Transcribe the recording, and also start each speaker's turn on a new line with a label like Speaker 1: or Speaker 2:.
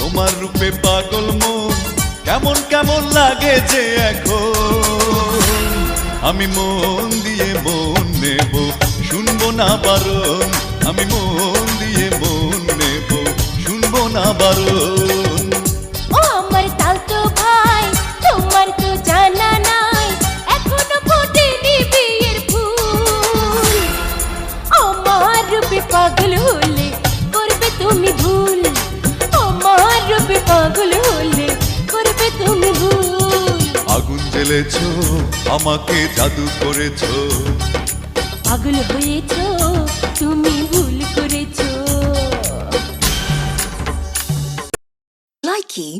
Speaker 1: তোমার রূপে পাগল মন, কেমন কেমন লাগে যে এখন। আমি মন দিয়ে মন নেব, শুনবো না বারণ। আমি মন দিয়ে মন নেব, শুনবো না বারণ।
Speaker 2: ও আমার তালতো ভাই, তোমার তো জানা নাই এখনো ফোটেনি বিয়ের ফুল। আমার রূপে পাগল হলে করবে তুমি ভুল, আমার রূপে পাগল হলে করবে তুমি ভুল।
Speaker 1: আগুন জ্বেলেছো, আমাকে জাদু করেছো,
Speaker 2: পাগল হয়েছো, তুমি ভুল করেছো।
Speaker 3: Likey